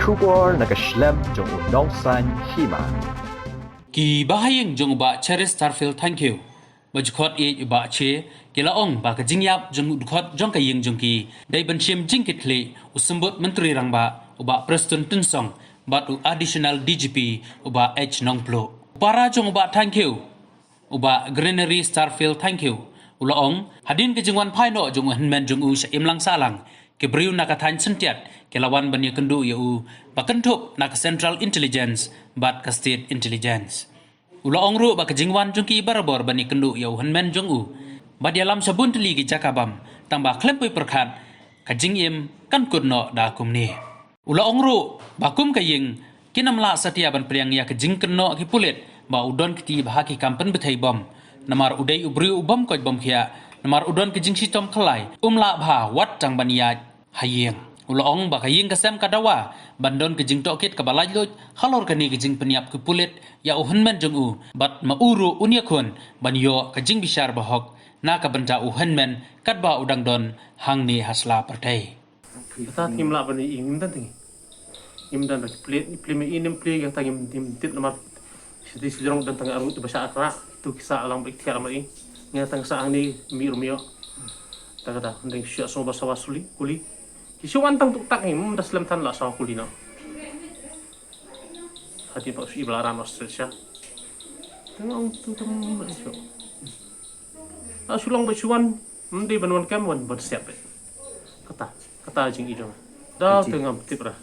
出国那个 Schlemm 中有农山起嘛。Ki bahayang jong ba Cherry Starfield thank you. Bajkhot e ba che kila ong ba ka jingyap jong udkhot jong ka yeng jong ki dai ban chim jingkit khle usambot menteri rang ba uba Preston Tunsong bat u additional DGP uba H Nongplo. Para jong ba thank you. Uba Greenery Starfield thank you. Ula ong hadin ke jingwan phai no jong hanmen jong u sa imlang salang ke briu na ka than sentiat ke lawan ban ye kendu ye u ba kenthop na ka Central Intelligence bat ka State Intelligence. Ula ong ru ba ka jingwan jong ki barabor ban ye kendu ye u hanmen jong u ba dalam sabun teli ki jakabam tang ba klempui perkhat ka jingim kan kudno da kumni. Ula ong ru ba kum ka ying kinamla satia ban priang ya ka jingkenno ki pulet ba udon kiti ba ki kampen bethai bom namar udai ubri ubam koj bom khia namar udon ki jingsi tom khalai umla bha wat tang ban ya hayeng ula ong ba kaying kasem kadawa bandon ki jing tokit ka balaj loj halor kani ki jing peniap ki pulet ya uhanmen jong u bat mauru unya khon ban yo ka jing bishar bahok na ka banta uhanmen kat ba udang don hang ni hasla pertai ta timla ban im dan ting im dan plate plime inem play yang tangim tim tit namar sidi sujrong dan tang aru tu bahasa akra tu kisah alam ikhtiar mai nya tang sa ni mi rumio ta kata ndeng sya so bahasa wasuli kuli isu wantang tuk tak ni das lam tan la sa kuli na hati pak si belaran Australia tengok tu tam isu asulong besuan ndi banwan kam wan bersiap kata jing ijo da tengam tipra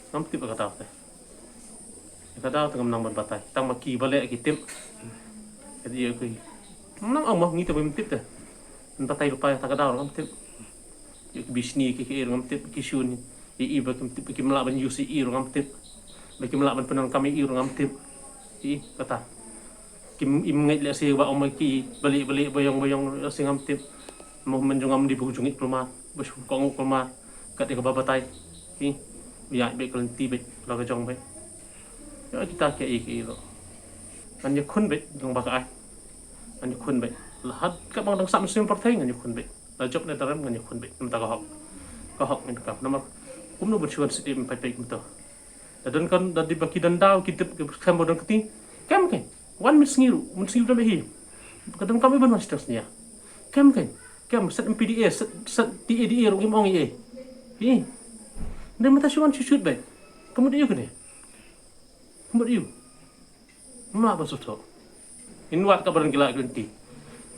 ngam tip kata tengam nang ban batai tang maki bale ki tip jadi aku nang amah ngi tabim tip ta batai lupa ta kada ngam tip bisni ki ngam tip ki shun i ba kim tip ki mala ban yusi i ngam tip ba ki mala ban penan kami i ngam tip i kata kim im ngai le se ba omai ki bali bayong se ngam tip mo menjungam di bujung it pluma bus kong pluma kat ka babatai i ya be kelenti be la ka jong be ya kita ke i lo an ye khun be jong ba ka ai an ye khun be la hat ka bang dang sam sim partai ngan ye khun be la job ne taram ngan ye khun be nam ta ka hok ngan ka namar kum no berchuan sidi pai pai kum to dan kan da di baki dan daw kitip ke kam bodon keti kam ke wan misngiru da be hi kadang kami ban masih terusnya kam set MPDA set TADA ro ngimong ye hi dan mata syuan shoot be kemudian ke ne kemudian ma ba soto inwat ka barang gila klenti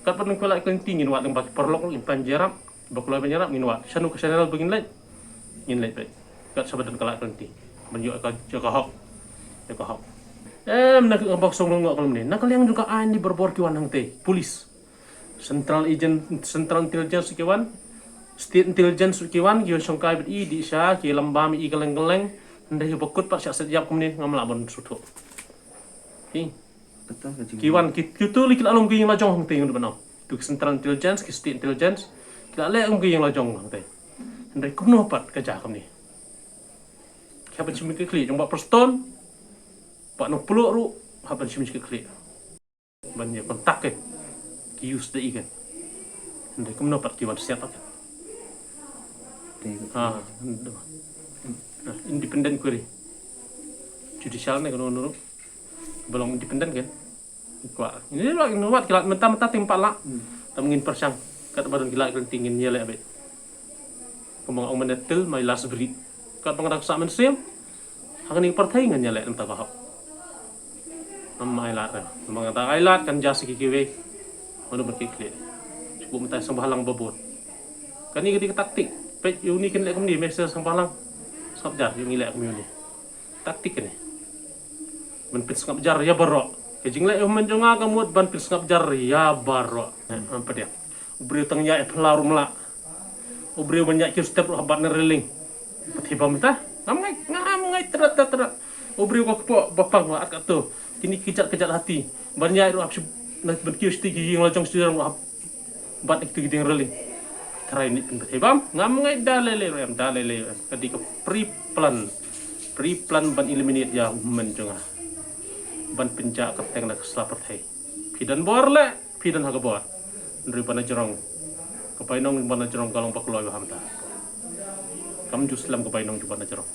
ka barang gila klenti inwat ng bak perlok ng panjarap baklo panjarap inwat sanu ka channel begin lait in lait be ka sabadan kala klenti menyo ka hok nak bak song ngok kalem ni nak yang juga ani berbor kiwan hang te polis Central Intelligence kiwan State Intelligence kiwan gyo songkai bet i di sya ki lambam i geleng-geleng ndai bokut pak syak setiap kumni ngamla bon suto hi kiwan kitu likil alom gi la jong hang te ngun banau tu Central Intelligence ki State Intelligence kila le um gi la jong hang te ndai kumno pat ka ja kumni kya ban chimi ki kli jong ba Preston pak no puluk ru ha ban chimi ki kli ban ye kontak ke ki use de igen ndai kumno pat kiwan siapa kan independent query judicial ne kono nuru belum independent kan kuat ini lo nuat kilat menta tempat lah tak mungkin persang kat badan kilat kan tingin nyele abe kemang ang menetel mai las beri kat pengadak sa mensim hang ni partai ngan nyele entah bahak mai lat memang tak ailat kan jas kikiwe ono berkikle cukup mentai sembahalang bobot kan ni ketika taktik pet uni kan lek kemni mesej sembahalang sabjar yung ilek kami ni taktik ni ban pit ngap jar ya barok ke jingle men jonga kamut ban pit ngap jar ya barok apa dia ubri tang ya pelarum la ubri banyak ki step habat nereling tiba minta ngamngai terat ubri ko bapang at ka to kini kejat hati banyak ru apsi nak ban ki sti ki yung lajong sirang bat ik tingin reling try ni bam ngamngai dalele ketika pre-plan ban eliminate ya men jonga ban penja kapteng nak slaper thai pidan borle pidan ha bor ndri bana jorong kapainong bana jorong kalong pakloi ham ta kam juslam kapainong bana jorong